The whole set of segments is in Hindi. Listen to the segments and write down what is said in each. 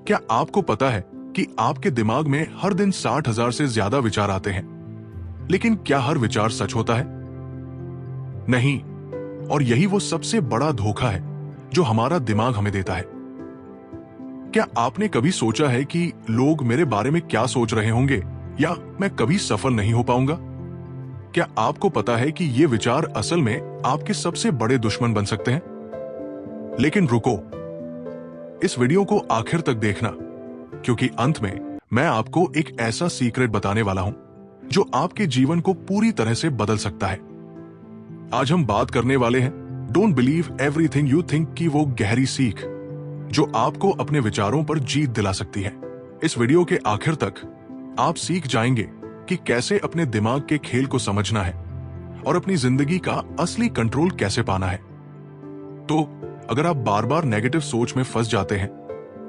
क्या आपको पता है कि आपके दिमाग में हर दिन 60,000 से ज्यादा विचार आते हैं, लेकिन क्या हर विचार सच होता है? नहीं। और यही वो सबसे बड़ा धोखा है जो हमारा दिमाग हमें देता है। क्या आपने कभी सोचा है कि लोग मेरे बारे में क्या सोच रहे होंगे या मैं कभी सफल नहीं हो पाऊंगा? क्या आपको पता है कि ये विचार असल में आपके सबसे बड़े दुश्मन बन सकते हैं? लेकिन रुको, इस वीडियो को आखिर तक देखना, क्योंकि अंत में मैं आपको एक ऐसा सीक्रेट बताने वाला हूं जो आपके जीवन को पूरी तरह से बदल सकता है। आज हम बात करने वाले हैं don't believe everything you think की वो गहरी सीख जो आपको अपने विचारों पर जीत दिला सकती है। इस वीडियो के आखिर तक आप सीख जाएंगे कि कैसे अपने दिमाग के खेल को समझना है और अपनी जिंदगी का असली कंट्रोल कैसे पाना है। तो अगर आप बार बार नेगेटिव सोच में फंस जाते हैं,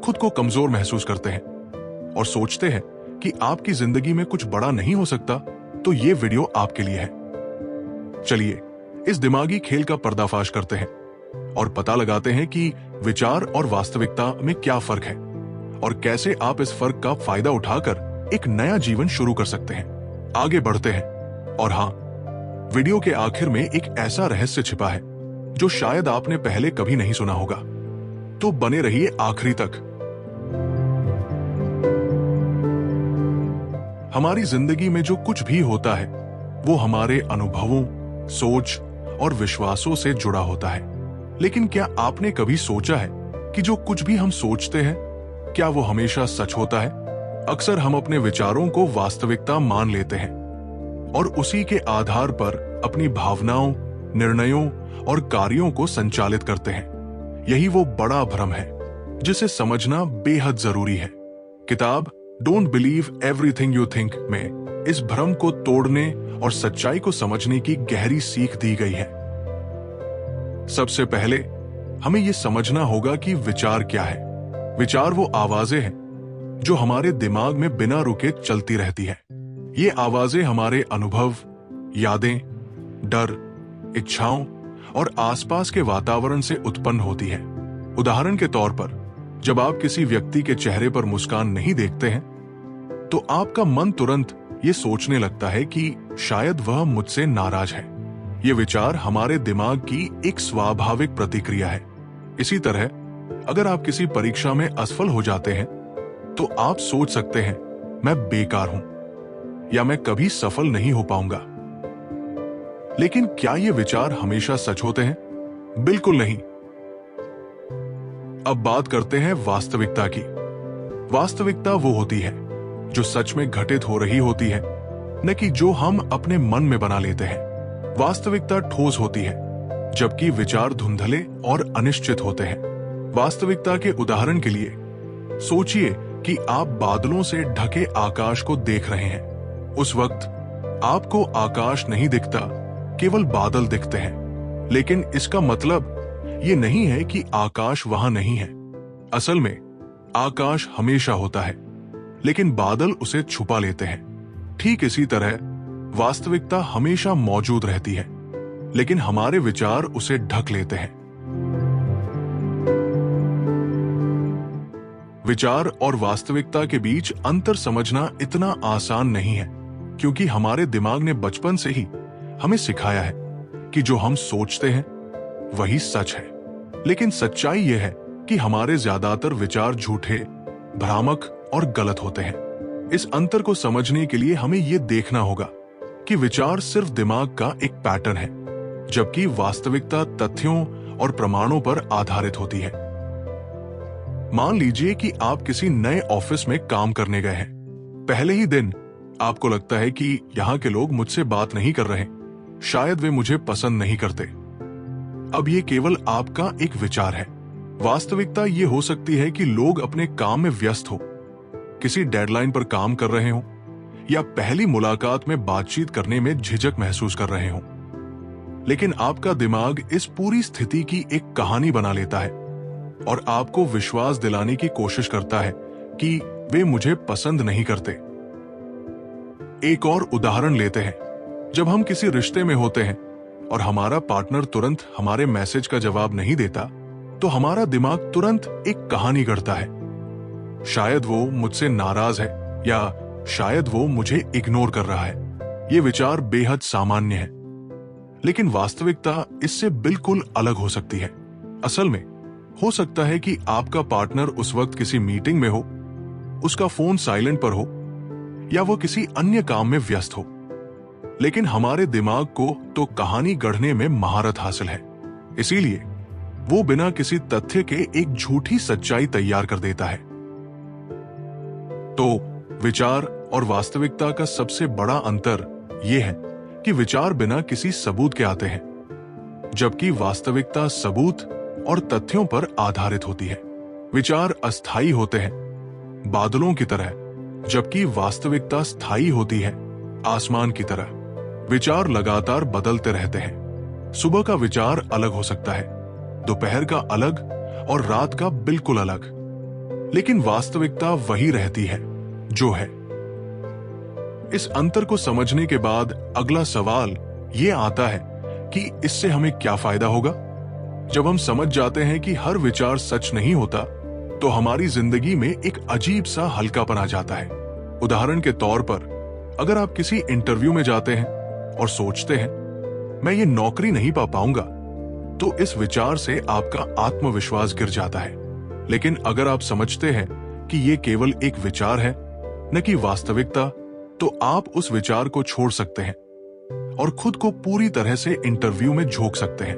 खुद को कमजोर महसूस करते हैं और सोचते हैं कि आपकी जिंदगी में कुछ बड़ा नहीं हो सकता, तो ये वीडियो आपके लिए है। चलिए इस दिमागी खेल का पर्दाफाश करते हैं और पता लगाते हैं कि विचार और वास्तविकता में क्या फर्क है और कैसे आप इस फर्क का फायदा उठाकर एक नया जीवन शुरू कर सकते हैं। आगे बढ़ते हैं। और हां, वीडियो के आखिर में एक ऐसा रहस्य छिपा है जो शायद आपने पहले कभी नहीं सुना होगा, तो बने रहिए आखिरी तक। हमारी जिंदगी में जो कुछ भी होता है वो हमारे अनुभवों, सोच और विश्वासों से जुड़ा होता है। लेकिन क्या आपने कभी सोचा है कि जो कुछ भी हम सोचते हैं, क्या वो हमेशा सच होता है? अक्सर हम अपने विचारों को वास्तविकता मान लेते हैं और उसी के आधार पर अपनी भावनाओं, निर्णयों और कार्यों को संचालित करते हैं। यही वो बड़ा भ्रम है जिसे समझना बेहद जरूरी है। किताब don't believe everything you think में इस भ्रम को तोड़ने और सच्चाई को समझने की गहरी सीख दी गई है। सबसे पहले हमें यह समझना होगा कि विचार क्या है। विचार वो आवाजें हैं जो हमारे दिमाग में बिना रुके चलती रहती है। ये आवाजें हमारे अनुभव, यादें, डर, इच्छाओं और आसपास के वातावरण से उत्पन्न होती है। उदाहरण के तौर पर, जब आप किसी व्यक्ति के चेहरे पर मुस्कान नहीं देखते हैं, तो आपका मन तुरंत ये सोचने लगता है कि शायद वह मुझसे नाराज है। ये विचार हमारे दिमाग की एक स्वाभाविक प्रतिक्रिया है। इसी तरह अगर आप किसी परीक्षा में असफल हो जाते हैं, तो आप सोच सकते हैं मैं बेकार हूं या मैं कभी सफल नहीं हो पाऊंगा। लेकिन क्या ये विचार हमेशा सच होते हैं? बिल्कुल नहीं। अब बात करते हैं वास्तविकता की। वास्तविकता वो होती है जो सच में घटित हो रही होती है, न कि जो हम अपने मन में बना लेते हैं। वास्तविकता ठोस होती है, जबकि विचार धुंधले और अनिश्चित होते हैं। वास्तविकता के उदाहरण के लिए सोचिए कि आप बादलों से ढके आकाश को देख रहे हैं। उस वक्त आपको आकाश नहीं दिखता, केवल बादल दिखते हैं। लेकिन इसका मतलब ये नहीं है कि आकाश वहां नहीं है। असल में आकाश हमेशा होता है, लेकिन बादल उसे छुपा लेते हैं। ठीक इसी तरह वास्तविकता हमेशा मौजूद रहती है, लेकिन हमारे विचार उसे ढक लेते हैं। विचार और वास्तविकता के बीच अंतर समझना इतना आसान नहीं है, क्योंकि हमारे दिमाग ने बचपन से ही हमें सिखाया है कि जो हम सोचते हैं वही सच है। लेकिन सच्चाई यह है कि हमारे ज्यादातर विचार झूठे, भ्रामक और गलत होते हैं। इस अंतर को समझने के लिए हमें यह देखना होगा कि विचार सिर्फ दिमाग का एक पैटर्न है, जबकि वास्तविकता तथ्यों और प्रमाणों पर आधारित होती है। मान लीजिए कि आप किसी नए ऑफिस में काम करने गए हैं। पहले ही दिन आपको लगता है कि यहाँ के लोग मुझसे बात नहीं कर रहे, शायद वे मुझे पसंद नहीं करते। अब ये केवल आपका एक विचार है। वास्तविकता ये हो सकती है कि लोग अपने काम में व्यस्त हो, किसी डेडलाइन पर काम कर रहे हों या पहली मुलाकात में बातचीत करने में झिझक महसूस कर रहे हों। लेकिन आपका दिमाग इस पूरी स्थिति की एक कहानी बना लेता है और आपको विश्वास दिलाने की कोशिश करता है कि वे मुझे पसंद नहीं करते। एक और उदाहरण लेते हैं। जब हम किसी रिश्ते में होते हैं और हमारा पार्टनर तुरंत हमारे मैसेज का जवाब नहीं देता, तो हमारा दिमाग तुरंत एक कहानी गढ़ता है। शायद वो मुझसे नाराज है या शायद वो मुझे इग्नोर कर रहा है। ये विचार बेहद सामान्य है, लेकिन वास्तविकता इससे बिल्कुल अलग हो सकती है। असल में हो सकता है कि आपका पार्टनर उस वक्त किसी मीटिंग में हो, उसका फोन साइलेंट पर हो या वो किसी अन्य काम में व्यस्त हो, लेकिन हमारे दिमाग को तो कहानी गढ़ने में महारत हासिल है। इसीलिए वो बिना किसी तथ्य के एक झूठी सच्चाई तैयार कर देता है। तो विचार और वास्तविकता का सबसे बड़ा अंतर यह है कि विचार बिना किसी सबूत के आते हैं, जबकि वास्तविकता सबूत और तथ्यों पर आधारित होती है। विचार अस्थायी होते हैं, बादलों की तरह, जबकि वास्तविकता स्थायी होती है, आसमान की तरह। विचार लगातार बदलते रहते हैं। सुबह का विचार अलग हो सकता है, दोपहर का अलग और रात का बिल्कुल अलग, लेकिन वास्तविकता वही रहती है जो है। इस अंतर को समझने के बाद अगला सवाल यह आता है कि इससे हमें क्या फायदा होगा। जब हम समझ जाते हैं कि हर विचार सच नहीं होता, तो हमारी जिंदगी में एक अजीब सा हल्कापन आ जाता है। उदाहरण के तौर पर, अगर आप किसी इंटरव्यू में जाते हैं और सोचते हैं मैं ये नौकरी नहीं पा पाऊंगा, तो इस विचार से आपका आत्मविश्वास गिर जाता है। लेकिन अगर आप समझते हैं कि ये केवल एक विचार है, न कि वास्तविकता, तो आप उस विचार को छोड़ सकते हैं और खुद को पूरी तरह से इंटरव्यू में झोंक सकते हैं।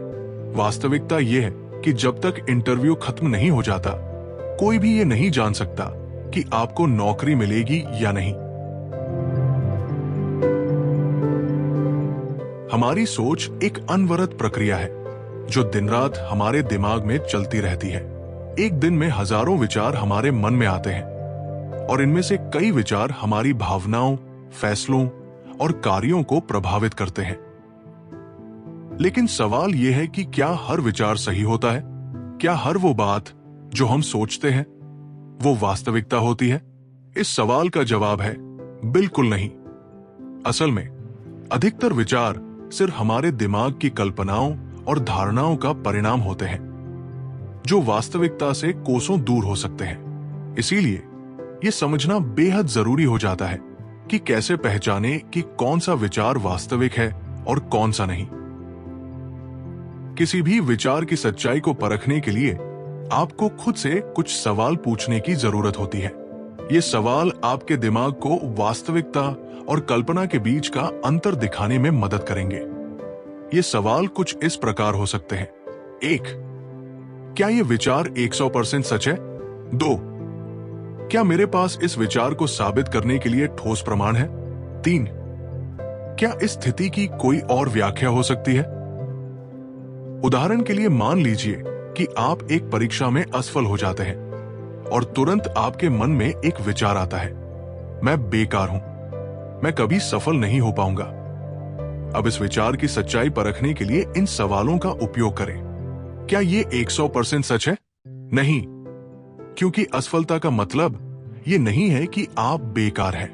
वास्तविकता यह है कि जब तक इंटरव्यू खत्म नहीं हो जाता, कोई भी ये नहीं जान सकता कि आपको नौकरी मिलेगी या नहीं। हमारी सोच एक अनवरत प्रक्रिया है जो दिन रात हमारे दिमाग में चलती रहती है। एक दिन में हजारों विचार हमारे मन में आते हैं और इनमें से कई विचार हमारी भावनाओं, फैसलों और कार्यों को प्रभावित करते हैं। लेकिन सवाल यह है कि क्या हर विचार सही होता है? क्या हर वो बात जो हम सोचते हैं वो वास्तविकता होती है? इस सवाल का जवाब है बिल्कुल नहीं। असल में अधिकतर विचार सिर्फ हमारे दिमाग की कल्पनाओं और धारणाओं का परिणाम होते हैं, जो वास्तविकता से कोसों दूर हो सकते हैं। इसीलिए यह समझना बेहद जरूरी हो जाता है कि कैसे पहचाने कि कौन सा विचार वास्तविक है और कौन सा नहीं। किसी भी विचार की सच्चाई को परखने के लिए आपको खुद से कुछ सवाल पूछने की जरूरत होती है। ये सवाल आपके दिमाग को वास्तविकता और कल्पना के बीच का अंतर दिखाने में मदद करेंगे। ये सवाल कुछ इस प्रकार हो सकते हैं। 1. क्या ये विचार 100% सच है? 2. क्या मेरे पास इस विचार को साबित करने के लिए ठोस प्रमाण है? 3. क्या इस स्थिति की कोई और व्याख्या हो सकती है? उदाहरण के लिए मान लीजिए कि आप एक परीक्षा में असफल हो जाते हैं और तुरंत आपके मन में एक विचार आता है, मैं बेकार हूं, मैं कभी सफल नहीं हो पाऊंगा। अब इस विचार की सच्चाई परखने के लिए इन सवालों का उपयोग करें। क्या ये 100% सच है? नहीं, क्योंकि असफलता का मतलब ये नहीं है कि आप बेकार हैं।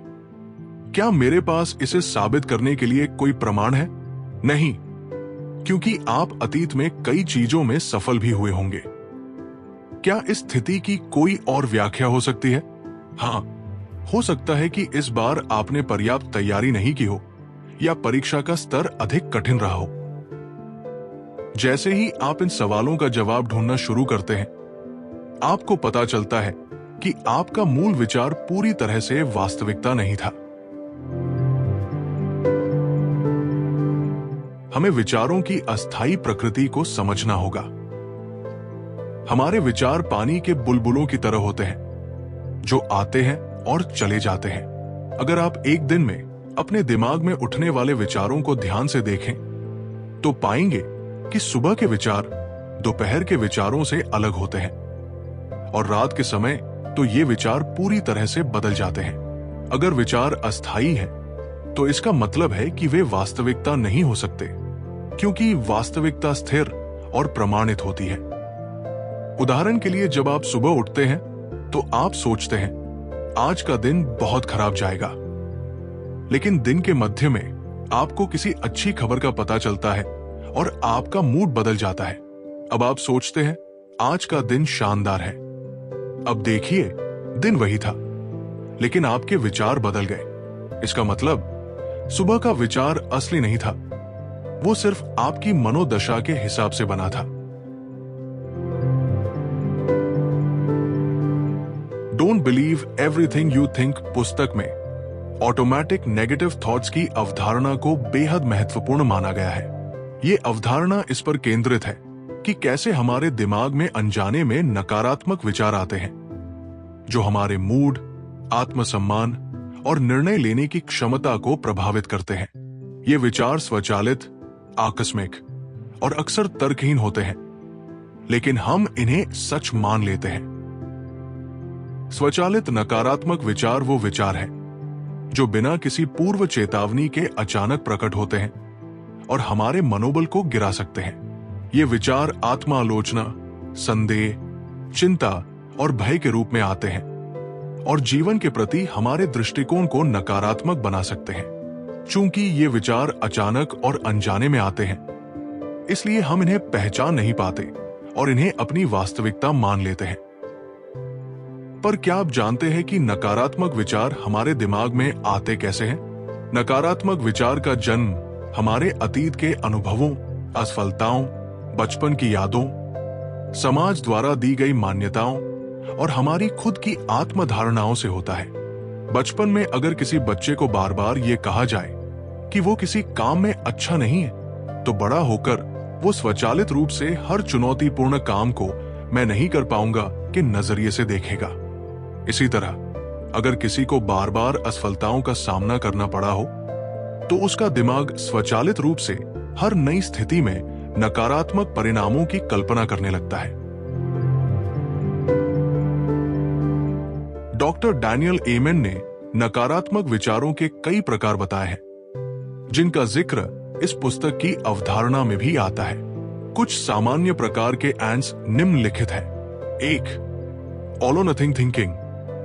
क्या मेरे पास इसे साबित करने के लिए कोई प्रमाण है? नहीं, क्योंकि आप अतीत में कई चीजों में सफल भी हुए होंगे। क्या इस स्थिति की कोई और व्याख्या हो सकती है? हाँ, हो सकता है कि इस बार आपने पर्याप्त तैयारी नहीं की हो या परीक्षा का स्तर अधिक कठिन रहा हो। जैसे ही आप इन सवालों का जवाब ढूंढना शुरू करते हैं, आपको पता चलता है कि आपका मूल विचार पूरी तरह से वास्तविकता नहीं था। हमें विचारों की अस्थायी प्रकृति को समझना होगा। हमारे विचार पानी के बुलबुलों की तरह होते हैं, जो आते हैं और चले जाते हैं। अगर आप एक दिन में अपने दिमाग में उठने वाले विचारों को ध्यान से देखें, तो पाएंगे कि सुबह के विचार दोपहर के विचारों से अलग होते हैं और रात के समय तो ये विचार पूरी तरह से बदल जाते हैं। अगर विचार अस्थायी हैं, तो इसका मतलब है कि वे वास्तविकता नहीं हो सकते, क्योंकि वास्तविकता स्थिर और प्रमाणित होती है। उदाहरण के लिए, जब आप सुबह उठते हैं तो आप सोचते हैं आज का दिन बहुत खराब जाएगा, लेकिन दिन के मध्य में आपको किसी अच्छी खबर का पता चलता है और आपका मूड बदल जाता है। अब आप सोचते हैं आज का दिन शानदार है। अब देखिए दिन वही था, लेकिन आपके विचार बदल गए। इसका मतलब सुबह का विचार असली नहीं था, वो सिर्फ आपकी मनोदशा के हिसाब से बना था। Don't believe everything you think पुस्तक में ऑटोमेटिक नेगेटिव थॉट्स की अवधारणा को बेहद महत्वपूर्ण माना गया है। ये अवधारणा इस पर केंद्रित है कि कैसे हमारे दिमाग में अनजाने में नकारात्मक विचार आते हैं, जो हमारे मूड, आत्मसम्मान और निर्णय लेने की क्षमता को प्रभावित करते हैं। ये विचार स्वचालित, आकस्मिक और अक्सर तर्कहीन होते हैं, लेकिन हम इन्हें सच मान लेते हैं। स्वचालित नकारात्मक विचार वो विचार है जो बिना किसी पूर्व चेतावनी के अचानक प्रकट होते हैं और हमारे मनोबल को गिरा सकते हैं। ये विचार आत्मालोचना, संदेह, चिंता और भय के रूप में आते हैं और जीवन के प्रति हमारे दृष्टिकोण को नकारात्मक बना सकते हैं। चूंकि ये विचार अचानक और अनजाने में आते हैं, इसलिए हम इन्हें पहचान नहीं पाते और इन्हें अपनी वास्तविकता मान लेते हैं। पर क्या आप जानते हैं कि नकारात्मक विचार हमारे दिमाग में आते कैसे हैं? नकारात्मक विचार का जन्म हमारे अतीत के अनुभवों, असफलताओं, बचपन की यादों, समाज द्वारा दी गई मान्यताओं और हमारी खुद की आत्मधारणाओं से होता है। बचपन में अगर किसी बच्चे को बार बार ये कहा जाए कि वो किसी काम में अच्छा नहीं है, तो बड़ा होकर वो स्वचालित रूप से हर चुनौतीपूर्ण काम को मैं नहीं कर पाऊंगा के नजरिए से देखेगा। इसी तरह अगर किसी को बार बार असफलताओं का सामना करना पड़ा हो, तो उसका दिमाग स्वचालित रूप से हर नई स्थिति में नकारात्मक परिणामों की कल्पना करने लगता है। डॉक्टर डैनियल एमन ने नकारात्मक विचारों के कई प्रकार बताए हैं, जिनका जिक्र इस पुस्तक की अवधारणा में भी आता है। कुछ सामान्य प्रकार के एंस निम्नलिखित हैं। 1. ऑल और नथिंग थिंकिंग।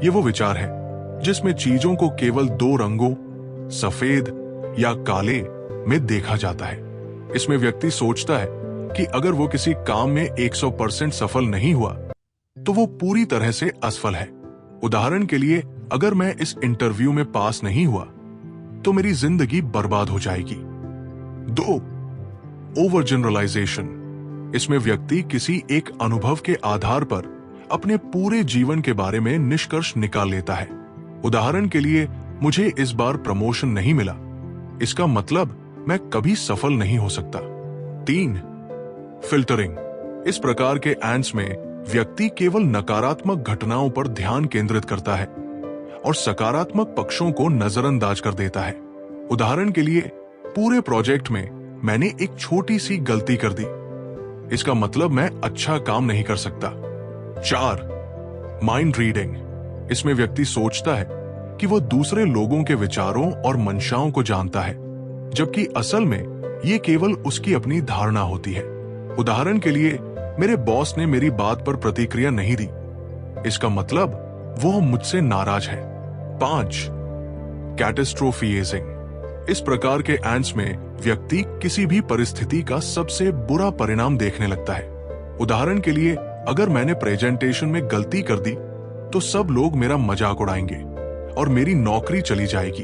ये वो विचार है जिसमें चीजों को केवल दो रंगों, सफेद या काले में देखा जाता है। इसमें व्यक्ति सोचता है कि अगर वो किसी काम में 100% सफल नहीं हुआ, तो वो पूरी तरह से असफल है। उदाहरण के लिए, अगर मैं इस इंटरव्यू में पास नहीं हुआ, तो मेरी जिंदगी बर्बाद हो जाएगी। 2. Over generalization. इसमें व्यक्ति किसी एक अनुभव के आधार पर अपने पूरे जीवन के बारे में निष्कर्ष निकाल लेता है। उदाहरण के लिए, मुझे इस बार प्रमोशन नहीं मिला, इसका मतलब मैं कभी सफल नहीं हो सकता। 3. फिल्टरिंग। इस प्रकार के एंस में व्यक्ति केवल नकारात्मक घटनाओं पर ध्यान केंद्रित करता है और सकारात्मक पक्षों को नजरअंदाज कर देता है। उदाहरण के लिए, पूरे प्रोजेक्ट में मैंने एक छोटी सी गलती कर दी, इसका मतलब मैं अच्छा काम नहीं कर सकता। 4. Mind reading. इसमें व्यक्ति सोचता है कि वो दूसरे लोगों के विचारों और मंशाओं को जानता है, जबकि असल में ये केवल उसकी अपनी धारणा होती है। उदाहरण के लिए, मेरे बॉस ने मेरी बात पर प्रतिक्रिया नहीं दी, इसका मतलब वो मुझसे नाराज है। 5. कैटास्ट्रोफिएजिंग। इस प्रकार के एंस में व्यक्ति किसी भी परिस्थिति का सबसे बुरा परिणाम देखने लगता है। उदाहरण के लिए, अगर मैंने प्रेजेंटेशन में गलती कर दी, तो सब लोग मेरा मजाक उड़ाएंगे और मेरी नौकरी चली जाएगी।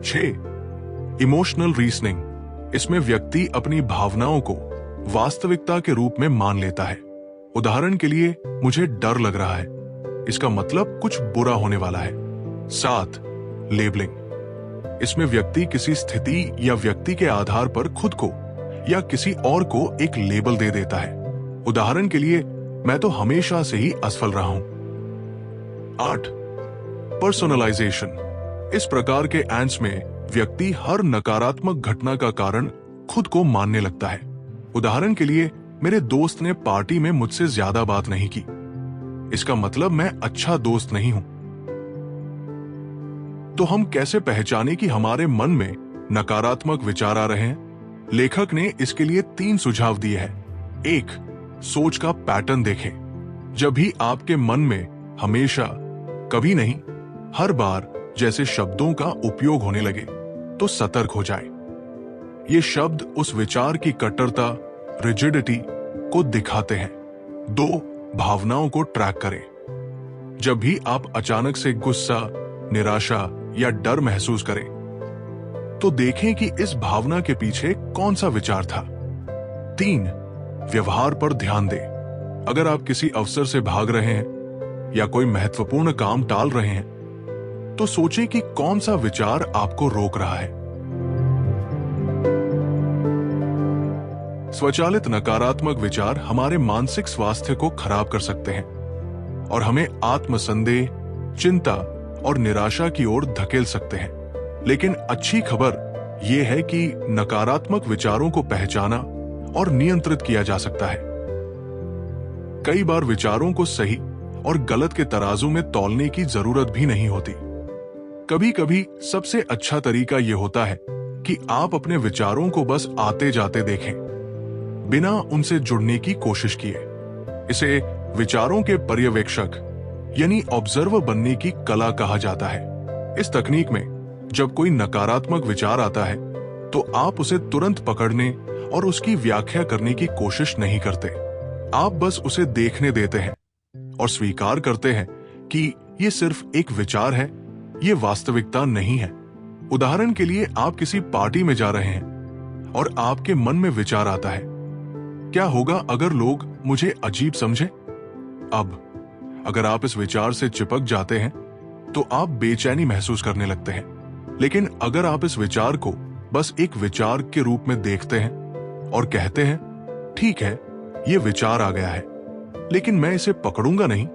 6. Emotional reasoning. इसमें व्यक्ति अपनी भावनाओं को वास्तविकता के रूप में मान लेता है। उदाहरण के लिए, मुझे डर लग रहा है, इसका मतलब कुछ बुरा होने वाला है। 7. लेबलिंग। इसमें व्यक्ति किसी स्थिति या व्यक्ति के आधार पर खुद को या किसी और को एक लेबल दे देता है। उदाहरण के लिए, मैं तो हमेशा से ही असफल रहा हूं। 8. पर्सनलाइजेशन। इस प्रकार के एंस में व्यक्ति हर नकारात्मक घटना का कारण खुद को मानने लगता है। उदाहरण के लिए, मेरे दोस्त ने पार्टी में मुझसे ज्यादा बात नहीं की, इसका मतलब मैं अच्छा दोस्त नहीं हूं। तो हम कैसे पहचाने कि हमारे मन में नकारात्मक विचार आ रहे हैं? लेखक ने इसके लिए 3 सुझाव दिए हैं। 1. सोच का पैटर्न देखें। जब भी आपके मन में हमेशा, कभी नहीं, हर बार जैसे शब्दों का उपयोग होने लगे, तो सतर्क हो जाएं। ये शब्द उस विचार की कट्टरता, रिजिडिटी को दिखाते हैं। 2. भावनाओं को ट्रैक करें। जब भी आप अचानक से गुस्सा, निराशा या डर महसूस करें, तो देखें कि इस भावना के पीछे कौन सा विचार था। 3. व्यवहार पर ध्यान दें। अगर आप किसी अवसर से भाग रहे हैं या कोई महत्वपूर्ण काम टाल रहे हैं, तो सोचें कि कौन सा विचार आपको रोक रहा है। स्वचालित नकारात्मक विचार हमारे मानसिक स्वास्थ्य को खराब कर सकते हैं और हमें आत्मसंदेह, चिंता और निराशा की ओर धकेल सकते हैं। लेकिन अच्छी खबर यह है कि नकारात्मक विचारों को पहचाना और नियंत्रित किया जा सकता है। कई बार विचारों को सही और गलत के तराजू में तौलने की जरूरत भी नहीं होती। कभी कभी सबसे अच्छा तरीका यह होता है कि आप अपने विचारों को बस आते जाते देखें, बिना उनसे जुड़ने की कोशिश किए। इसे विचारों के पर्यवेक्षक यानी ऑब्जर्वर बनने की कला कहा जाता है। इस तकनीक में जब कोई नकारात्मक विचार आता है, तो आप उसे तुरंत पकड़ने और उसकी व्याख्या करने की कोशिश नहीं करते। आप बस उसे देखने देते हैं और स्वीकार करते हैं कि यह सिर्फ एक विचार है, यह वास्तविकता नहीं है। उदाहरण के लिए, आप किसी पार्टी में जा रहे हैं और आपके मन में विचार आता है, क्या होगा अगर लोग मुझे अजीब समझे? अब अगर आप इस विचार से चिपक जाते हैं, तो आप बेचैनी महसूस करने लगते हैं। लेकिन अगर आप इस विचार को बस एक विचार के रूप में देखते हैं और कहते हैं, ठीक है, यह विचार आ गया है, लेकिन मैं इसे पकड़ूंगा नहीं,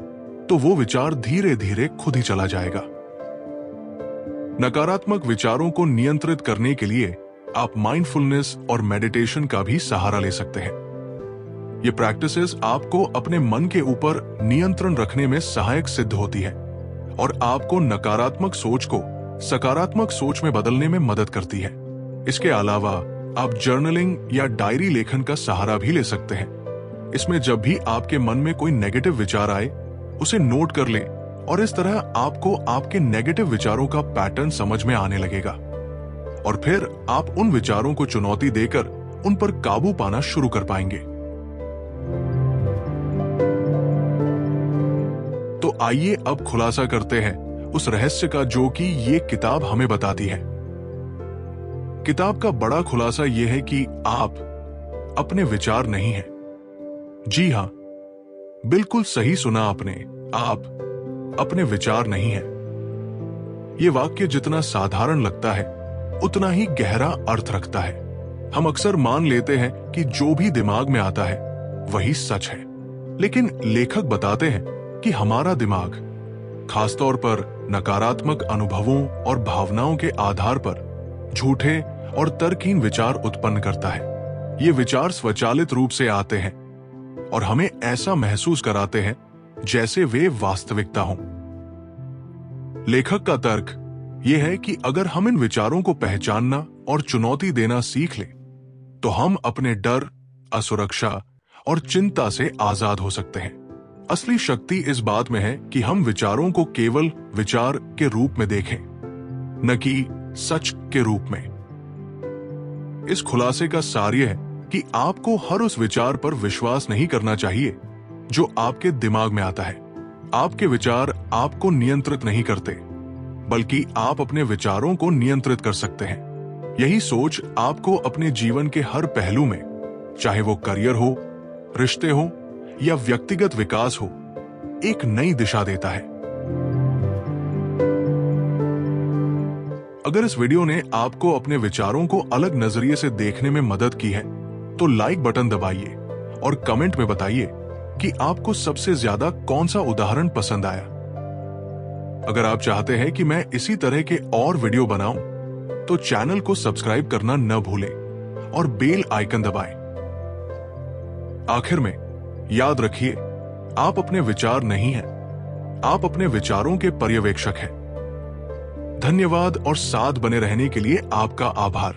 तो वो विचार धीरे धीरे खुद ही चला जाएगा। नकारात्मक विचारों को नियंत्रित करने के लिए आप माइंडफुलनेस और मेडिटेशन का भी सहारा ले सकते हैं। ये प्रैक्टिसेस आपको अपने मन के ऊपर नियंत्रण रखने में सहायक सिद्ध होती है और आपको नकारात्मक सोच को सकारात्मक सोच में बदलने में मदद करती है। इसके अलावा आप जर्नलिंग या डायरी लेखन का सहारा भी ले सकते हैं। इसमें जब भी आपके मन में कोई नेगेटिव विचार आए, उसे नोट कर लें और इस तरह आपको आपके नेगेटिव विचारों का पैटर्न समझ में आने लगेगा और फिर आप उन विचारों को चुनौती देकर उन पर काबू पाना शुरू कर पाएंगे। तो आइए अब खुलासा करते हैं उस रहस्य का जो कि ये किताब हमें बताती है। किताब का बड़ा खुलासा यह है कि आप अपने विचार नहीं हैं। जी हां, बिल्कुल सही सुना आपने, आप अपने विचार नहीं हैं। यह वाक्य जितना साधारण लगता है, उतना ही गहरा अर्थ रखता है। हम अक्सर मान लेते हैं कि जो भी दिमाग में आता है वही सच है, लेकिन लेखक बताते हैं कि हमारा दिमाग खासतौर पर नकारात्मक अनुभवों और भावनाओं के आधार पर झूठे और तर्कहीन विचार उत्पन्न करता है। ये विचार स्वचालित रूप से आते हैं और हमें ऐसा महसूस कराते हैं जैसे वे वास्तविकता हों। लेखक का तर्क यह है कि अगर हम इन विचारों को पहचानना और चुनौती देना सीख लें, तो हम अपने डर, असुरक्षा और चिंता से आजाद हो सकते हैं। असली शक्ति इस बात में है कि हम विचारों को केवल विचार के रूप में देखें, न कि सच के रूप में। इस खुलासे का सार यह है कि आपको हर उस विचार पर विश्वास नहीं करना चाहिए जो आपके दिमाग में आता है। आपके विचार आपको नियंत्रित नहीं करते, बल्कि आप अपने विचारों को नियंत्रित कर सकते हैं। यही सोच आपको अपने जीवन के हर पहलू में, चाहे वो करियर हो, रिश्ते हो या व्यक्तिगत विकास हो, एक नई दिशा देता है। अगर इस वीडियो ने आपको अपने विचारों को अलग नजरिए से देखने में मदद की है, तो लाइक बटन दबाइए और कमेंट में बताइए कि आपको सबसे ज्यादा कौन सा उदाहरण पसंद आया। अगर आप चाहते हैं कि मैं इसी तरह के और वीडियो बनाऊं, तो चैनल को सब्सक्राइब करना न भूलें और बेल आइकन दबाएं। आखिर में याद रखिए, आप अपने विचार नहीं हैं, आप अपने विचारों के पर्यवेक्षक हैं। धन्यवाद और साथ बने रहने के लिए आपका आभार।